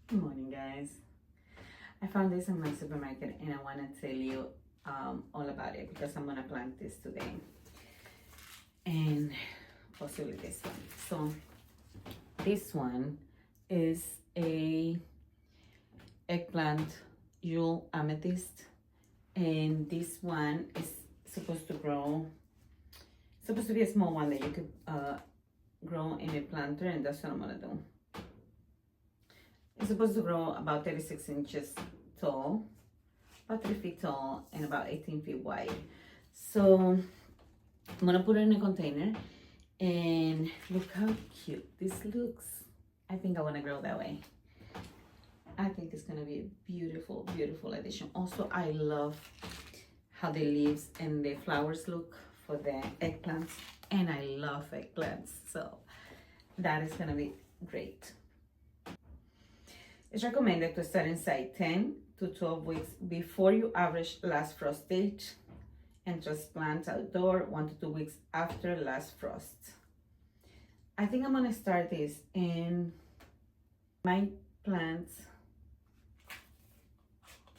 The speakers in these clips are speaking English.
Good morning, guys. I found this in my supermarket and I want to tell you all about it because I'm gonna plant this today and possibly this one. So this one is a eggplant Jewel Amethyst, and this one is supposed to grow, supposed to be a small one that you could grow in a planter, and that's what I'm gonna do. It's supposed to grow about 36 inches tall, about 3 feet tall, and about 18 feet wide. So I'm gonna put it in a container, and look how cute this looks. I think I wanna grow that way. I think it's gonna be a beautiful, beautiful addition. Also, I love how the leaves and the flowers look for the eggplants, and I love eggplants, so that is gonna be great. It's recommended to start inside 10 to 12 weeks before your average last frost date, and transplant outdoor 1 to 2 weeks after last frost. I think I'm gonna start this in my plants,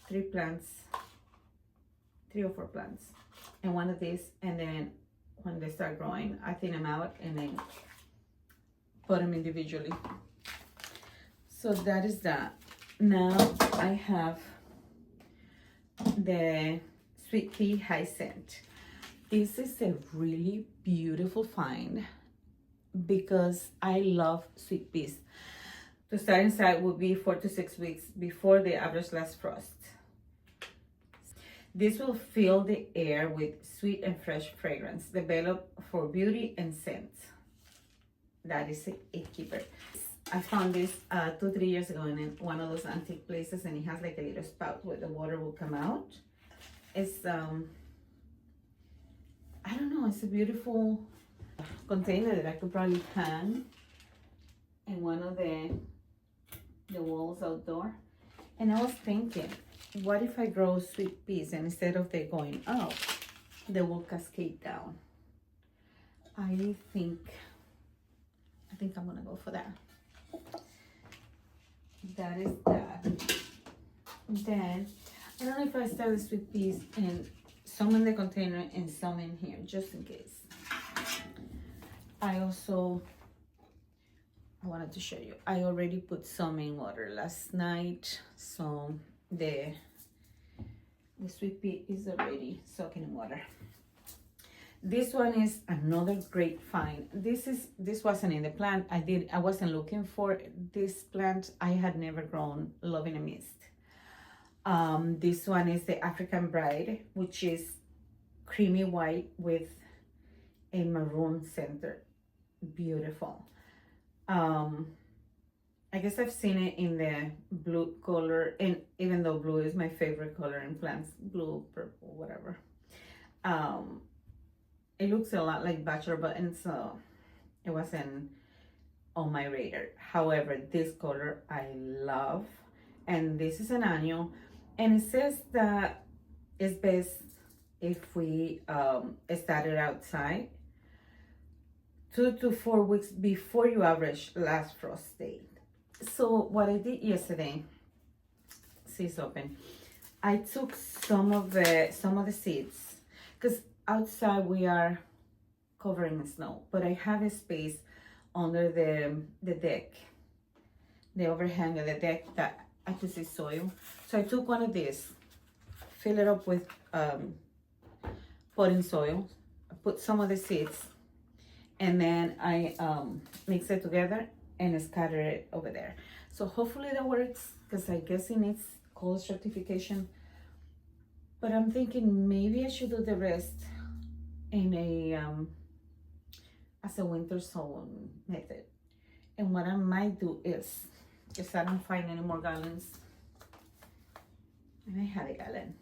3 or 4 plants, and one of these, and then when they start growing, I thin them out and then put them individually. So that is that. Now I have the sweet pea hyacinth. This is a really beautiful find because I love sweet peas. To start inside would be 4 to 6 weeks before the average last frost. This will fill the air with sweet and fresh fragrance developed for beauty and scent. That is a keeper. I found this 2-3 years ago in one of those antique places, and it has like a little spout where the water will come out. It's I don't know, it's a beautiful container that I could probably hang in one of the walls outdoor. And I was thinking, what if I grow sweet peas, and instead of they going up, they will cascade down? I think I'm gonna go for that. That is that. Then I don't know if I start the sweet peas and some in the container and some in here, just in case. I wanted to show you, I already put some in water last night, so the sweet pea is already soaking in water. This one is another great find. This wasn't in the plant. I wasn't looking for this plant. I had never grown Love in a Mist. This one is the African Bride, which is creamy white with a maroon center. Beautiful. I guess I've seen it in the blue color, and even though blue is my favorite color in plants, blue, purple, whatever. It looks a lot like Bachelor Buttons, so it wasn't on my radar. However, this color I love, and this is an annual, and it says that it's best if we start it outside 2 to 4 weeks before your average last frost date. So what I did yesterday, see, it's open. I took some of the seeds, because outside we are covering in snow, but I have a space under the deck, the overhang of the deck, that I could see soil. So I took one of these, fill it up with potting soil, put some of the seeds, and then I mix it together and scatter it over there. So hopefully that works, because I guess it needs cold stratification. But I'm thinking maybe I should do the rest in a as a winter sow method. And what I might do is, if I don't find any more gallons, and I have a gallon,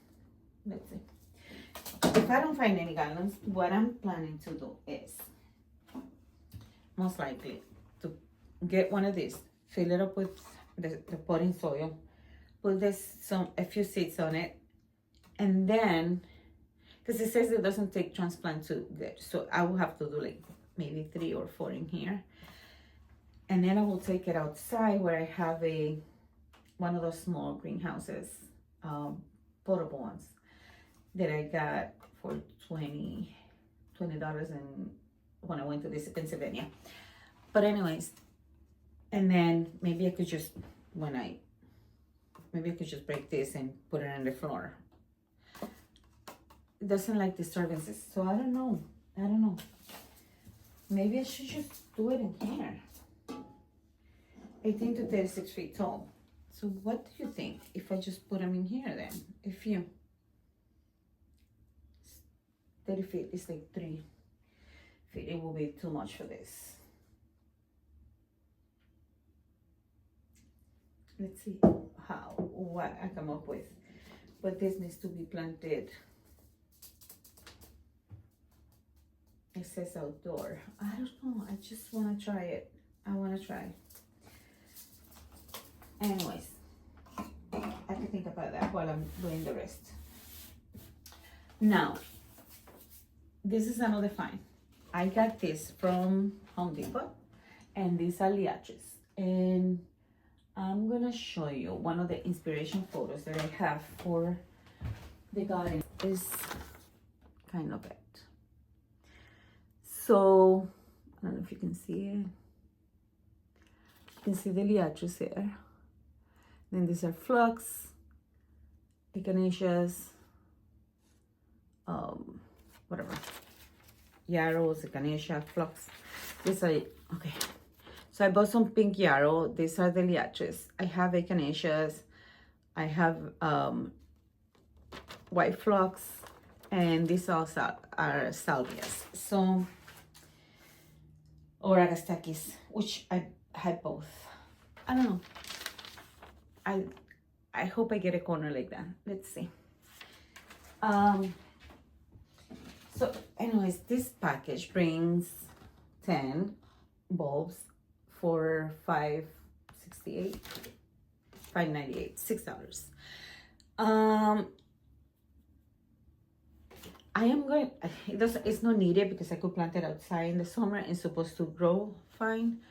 let's see. If I don't find any gallons, what I'm planning to do is, most likely, to get one of these, fill it up with the potting soil, put a few seeds on it, and then, because it says it doesn't take transplant to good, so I will have to do like maybe 3 or 4 in here, and then I will take it outside where I have a one of those small greenhouses, portable ones that I got for $20 and when I went to this Pennsylvania. But anyways, and then maybe I could just maybe I could just break this and put it on the floor. It doesn't like disturbances, so I don't know. Maybe I should just do it in here. 18 to 36 feet tall. So what do you think if I just put them in here then? If you 30 feet is like 3 feet, it will be too much for this. Let's see what I come up with. But this needs to be planted. It says outdoor. I don't know. I just want to try it. I want to try. Anyways, I can think about that while I'm doing the rest. Now, this is another find. I got this from Home Depot, and these are Liatris. And I'm gonna show you one of the inspiration photos that I have for the garden. Is kind of it. So, I don't know if you can see it. You can see the Liatris here. Then these are phlox, echinaceas, whatever. Yarrows, echinacea, phlox. These are, okay. So I bought some pink yarrow. These are the Liatris. I have echinaceas. I have white phlox. And these also are salvias. So, or agastakis, which I had both. I don't know. I hope I get a corner like that. Let's see. So anyways, this package brings 10 bulbs for $5.68, $5.98, $6. I am going, it's not needed because I could plant it outside in the summer and it's supposed to grow fine,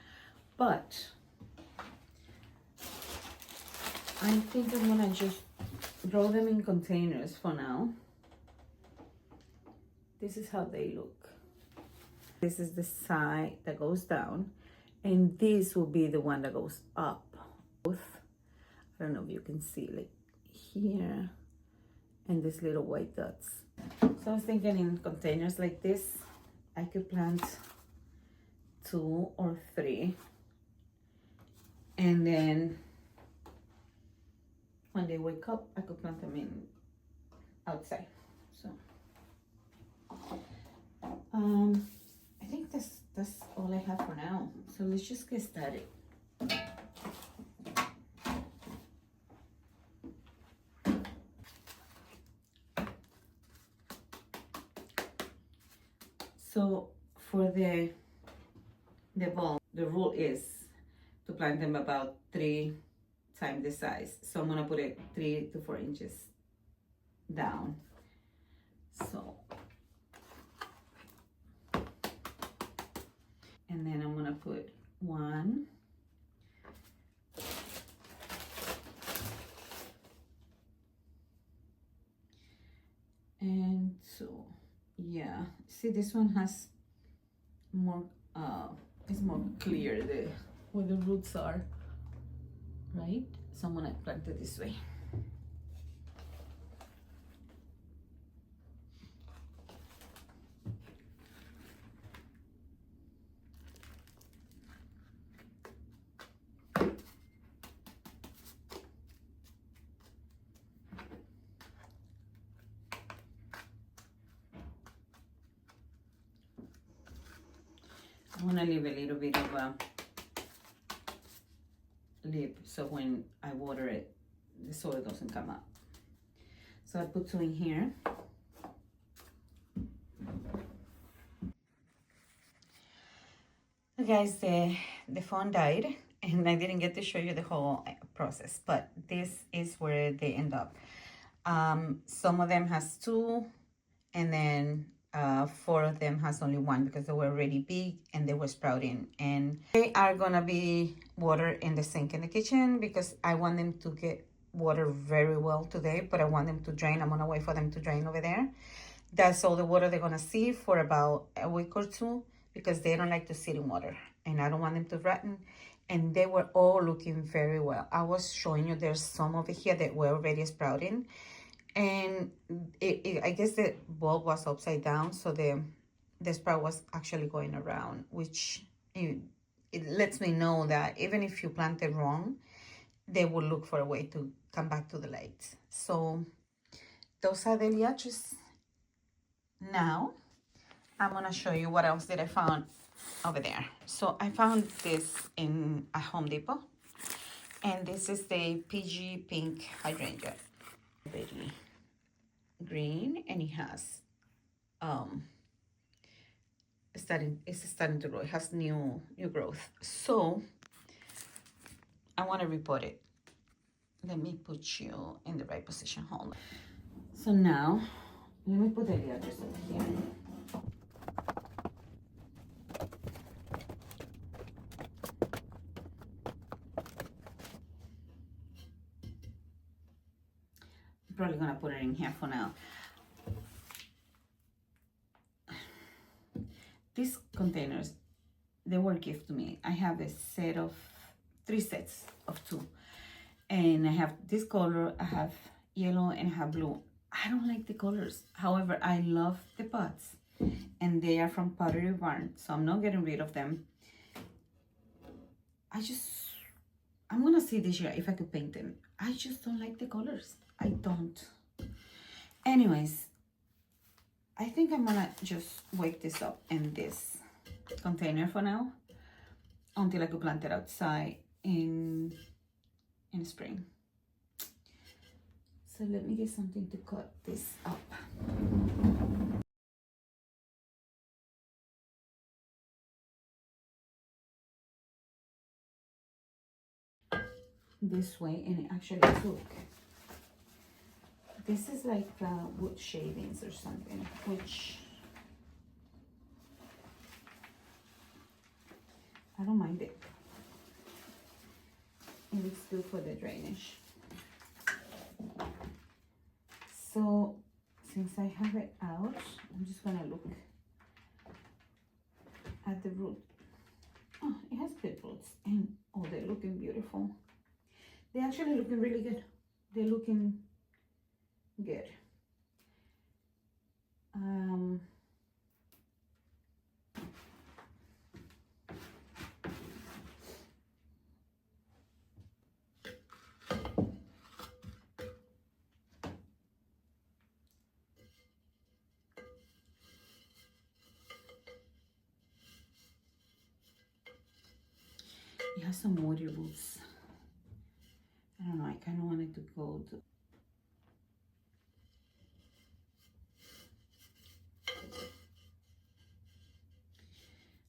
but I think I'm gonna just grow them in containers for now. This is how they look. This is the side that goes down, and this will be the one that goes up. Both, I don't know if you can see, like here, and these little white dots. So I was thinking in containers like this, I could plant 2 or 3, and then when they wake up, I could plant them in outside. So I think that's all I have for now. So let's just get started. So for the bulb, the rule is to plant them about 3 times the size. So I'm gonna put it 3 to 4 inches down. So, and then I'm gonna put 1, and 2. Yeah, see, this one has more it's more clear where the roots are, right? So I'm gonna plant it this way. I'm gonna leave a little bit of a lip so when I water it, the soil doesn't come up. So I put 2 in here. So guys, the phone died and I didn't get to show you the whole process, but this is where they end up. Some of them has 2, and then 4 of them has only 1 because they were already big and they were sprouting, and they are gonna be water in the sink in the kitchen because I want them to get water very well today, but I want them to drain. I'm gonna wait for them to drain over there. That's all the water they're gonna see for about a week or two because they don't like to sit in water and I don't want them to rotten. And they were all looking very well. I was showing you there's some over here that were already sprouting, and I guess the bulb was upside down, so the sprout was actually going around, which it lets me know that even if you planted wrong, they will look for a way to come back to the light. So those are the Liatris. Now I'm gonna show you what else did I found over there. So I found this in a Home Depot, and this is the PG Pink Hydrangea. Very green, and it has it's starting to grow. It has new growth. So I want to repot it. Let me put you in the right position. Hold on. So now let me put the Liatris over here. I'm probably gonna put it in here for now. These containers, they were gift to me. I have a set of 3 sets of 2, and I have this color, I have yellow, and I have blue. I don't like the colors. However, I love the pots, and they are from Pottery Barn, so I'm not getting rid of them. I'm gonna see this year if I could paint them. I just don't like the colors. I don't. Anyways, I think I'm gonna just wake this up in this container for now until I could plant it outside in spring. So let me get something to cut this up. This way, and it actually took. This is like wood shavings or something, which I don't mind it. And it's good for the drainage. So since I have it out, I'm just gonna look at the root. Oh, it has good roots, and oh, they're looking beautiful. They're actually looking really good. They're looking good. It has some woody roots. I don't know, I kind of wanted to go to.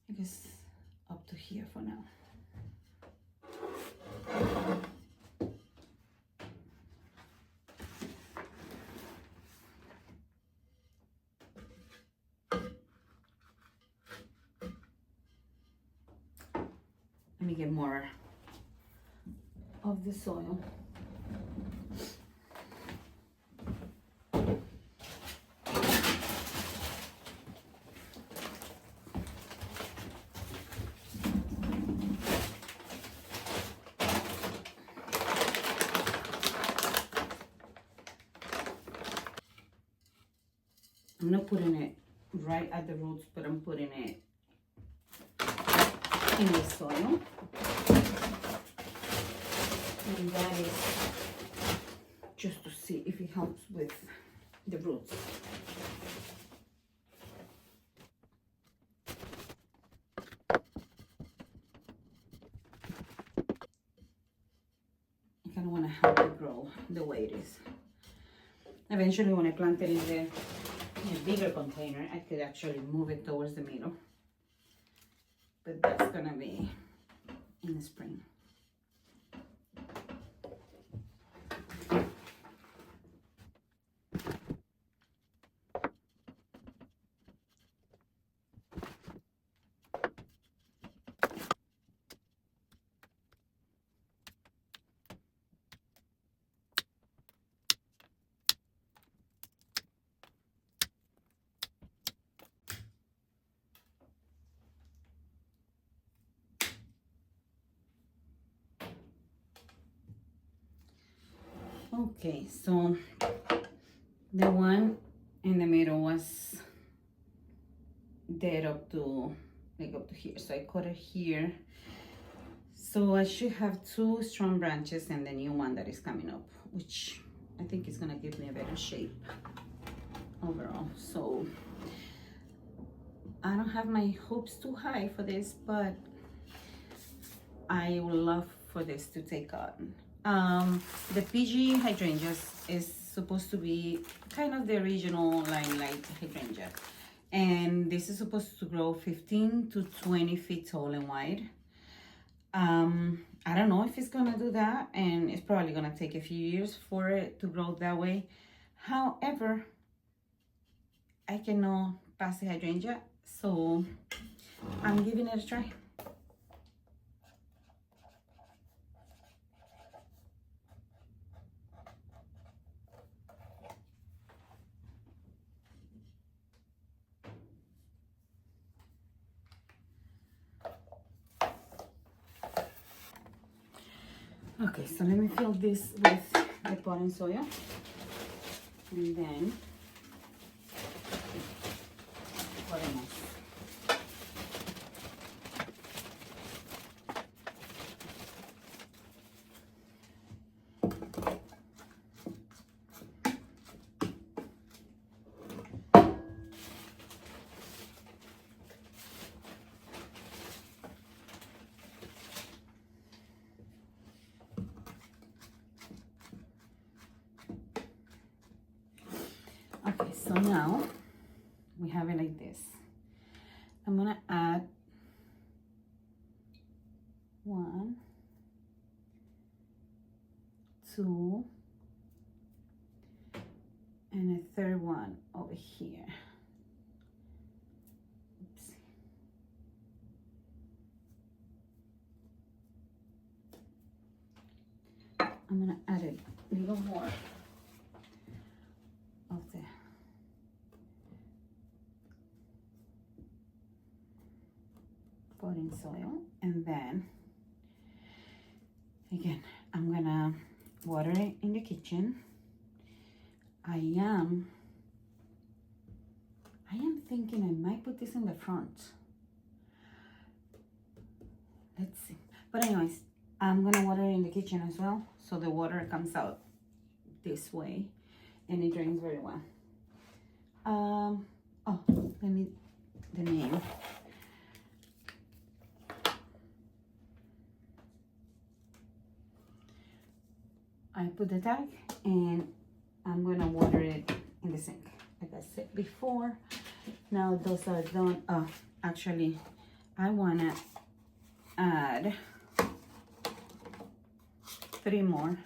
I guess up to here for now. Let me get more of the soil. I'm not putting it right at the roots, but I'm putting it in the soil. And that is just to see if it helps with the roots. I kind of want to help it grow the way it is. Eventually, when I plant it in a bigger container, I could actually move it towards the middle. But that's gonna be in the spring. Okay, so the one in the middle was dead up to like up to here, so I cut it here. So I should have 2 strong branches and the new one that is coming up, which I think is gonna give me a better shape overall. So I don't have my hopes too high for this, but I would love for this to take on. The PG hydrangeas is supposed to be kind of the original limelight hydrangea, and this is supposed to grow 15 to 20 feet tall and wide. I don't know if it's gonna do that, and it's probably gonna take a few years for it to grow that way. However, I cannot pass the hydrangea, so I'm giving it a try. Okay, so let me fill this with the potting soil, and then potting mix. Okay, so now we have it like this. I'm gonna add 1, 2, and a third one over here. Oops. I'm gonna add a little more of the potting soil, and then again I'm gonna water it in the kitchen. I am thinking I might put this in the front. Let's see. But anyways, I'm gonna water it in the kitchen as well, so the water comes out this way and it drains very well. Oh, let me, the name. I put the tag and I'm gonna water it in the sink, like I said before. Now those are done. Oh, actually, I wanna add 3 more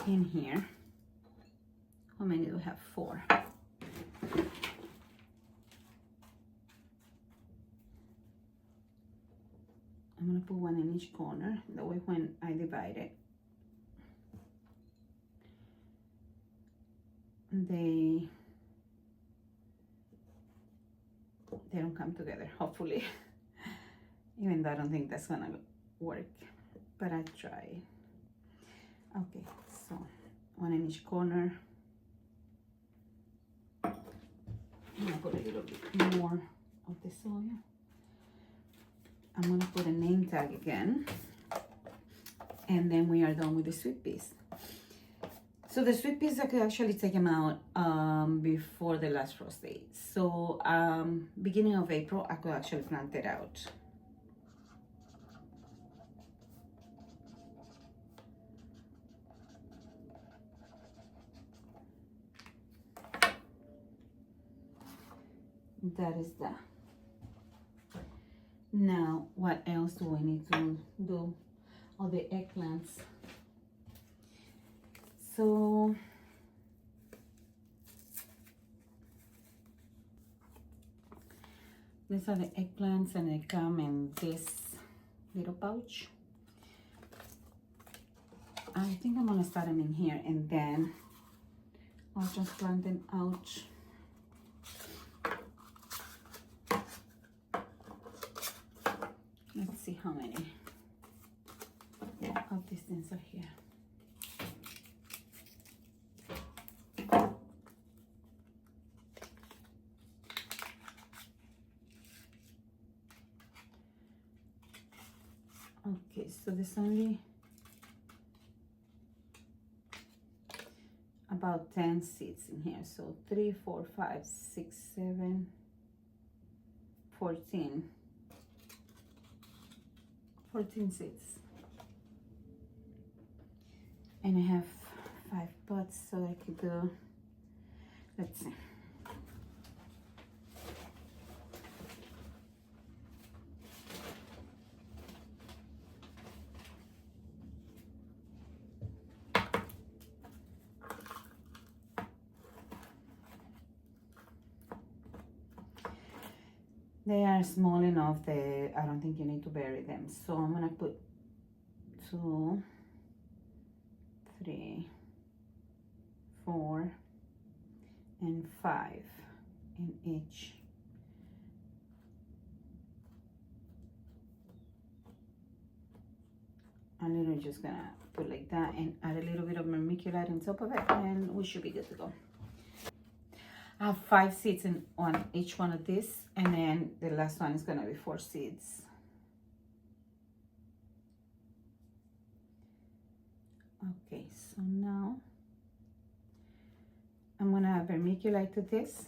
in here. How many do we have? 4. I'm gonna put 1 in each corner. That way when I divide it, they don't come together, hopefully. Even though I don't think that's gonna work, but I try. Okay, so 1 in each corner. I'm gonna put a little bit more of the soil. I'm gonna put a name tag again, and then we are done with the sweet peas. So the sweet peas, I could actually take them out before the last frost date. So beginning of April, I could actually plant it out. That is that. Now, what else do we need to do? All the eggplants. So these are the eggplants, and they come in this little pouch. I think I'm gonna start them in here, and then I'll just plant them out. Let's see how many of these things are here. So there's only about 10 seeds in here. So 3, 4, 5, 6, 7, 14. 14 seeds. And I have 5 pots, so I could do, let's see. They are small enough that I don't think you need to bury them. So I'm gonna put 2, 3, 4, and 5 in each. I'm literally just gonna put like that and add a little bit of paniculata on top of it, and we should be good to go. I have 5 seeds on each one of these, and then the last one is gonna be 4 seeds. Okay, so now I'm gonna vermiculite this,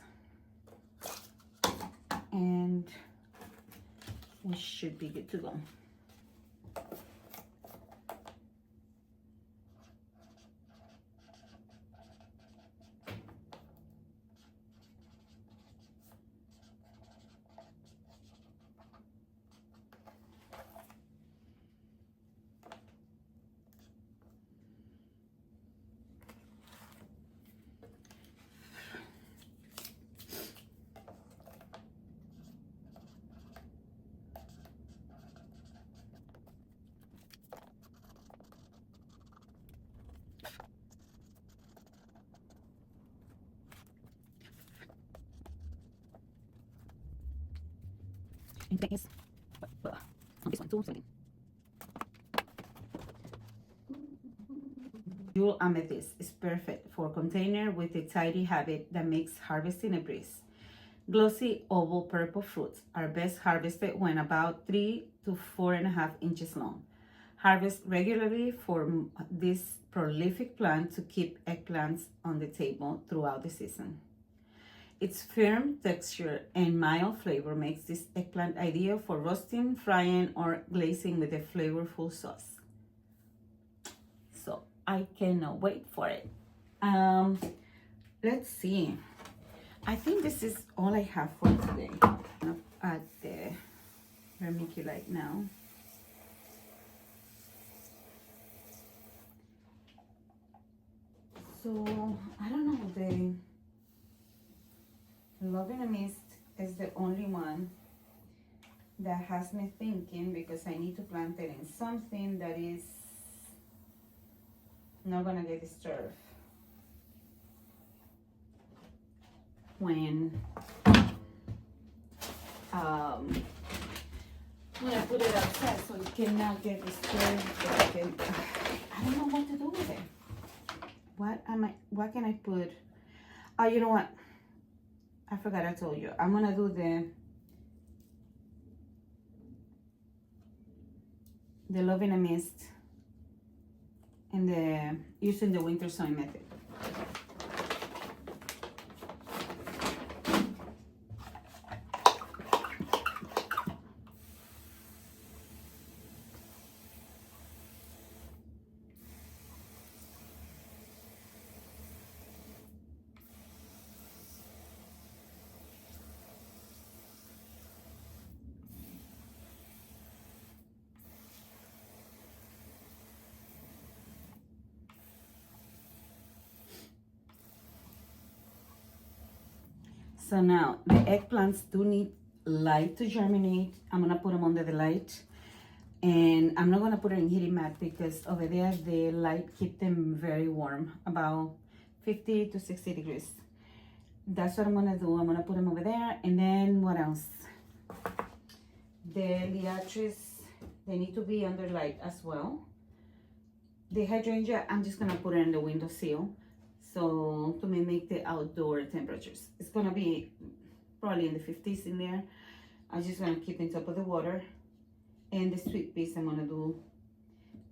and we should be good to go. And that is on this one too. Jewel Amethyst is perfect for a container with a tidy habit that makes harvesting a breeze. Glossy oval purple fruits are best harvested when about 3 to 4.5 inches long. Harvest regularly for this prolific plant to keep eggplants on the table throughout the season. Its firm texture and mild flavor makes this eggplant ideal for roasting, frying, or glazing with a flavorful sauce. So I cannot wait for it. Let's see. I think this is all I have for today. I'm gonna add the vermiculite now. So I don't know, the Love in a Mist is the only one that has me thinking, because I need to plant it in something that is not gonna get disturbed when I put it outside, so it cannot get disturbed. I don't know what to do with it. What can I put? Oh, you know what? I forgot I told you. I'm gonna do the Love in a Mist and using the winter sowing method. So now the eggplants do need light to germinate. I'm gonna put them under the light, and I'm not gonna put it in heating mat because over there the light keep them very warm, about 50 to 60 degrees. That's what I'm gonna do. I'm gonna put them over there. And then what else? The Liatris, they need to be under light as well. The Hydrangea, I'm just gonna put it in the windowsill, so to mimic the outdoor temperatures. It's gonna be probably in the 50s in there. I'm just gonna keep on top of the water. And the sweet peas I'm gonna do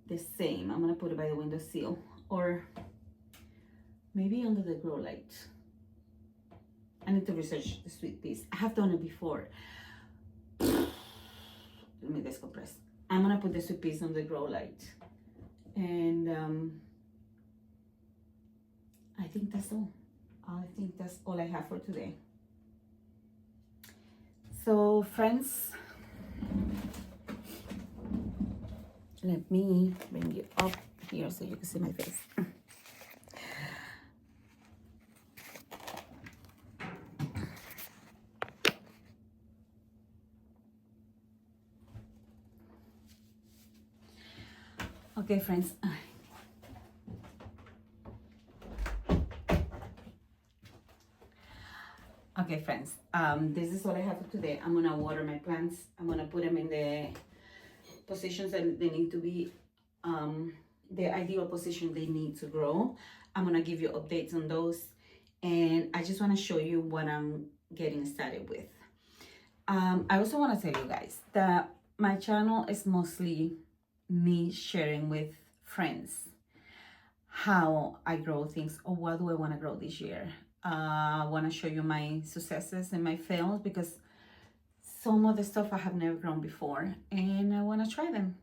the same. I'm gonna put it by the windowsill, or maybe under the grow light. I need to research the sweet peas. I have done it before. Let me decompress. I'm gonna put the sweet peas on the grow light, and I think that's all. I think that's all I have for today. So friends, let me bring you up here so you can see my face. Okay, friends. Okay, friends. This is all I have for today. I'm gonna water my plants. I'm gonna put them in the positions that they need to be, the ideal position they need to grow. I'm gonna give you updates on those, and I just want to show you what I'm getting started with. I also want to tell you guys that my channel is mostly me sharing with friends how I grow things, or what do I want to grow this year. I want to show you my successes and my fails, because some of the stuff I have never grown before and I want to try them.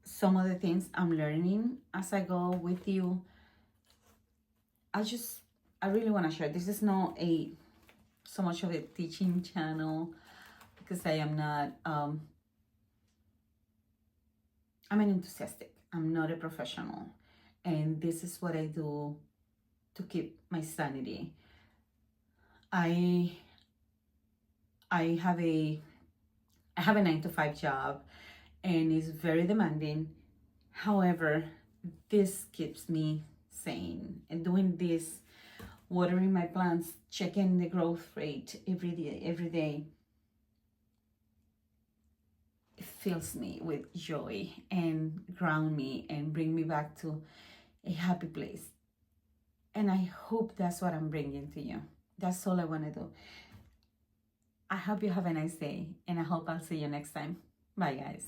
Some of the things I'm learning as I go with you. I really want to share. This is not so much of a teaching channel, because I am not, I'm an enthusiastic. I'm not a professional. And this is what I do to keep my sanity. I have a 9-to-5 job, and it's very demanding. However, this keeps me sane, and doing this, watering my plants, checking the growth rate every day, it fills me with joy and ground me and bring me back to a happy place. And I hope that's what I'm bringing to you. That's all I want to do. I hope you have a nice day, and I hope I'll see you next time. Bye, guys.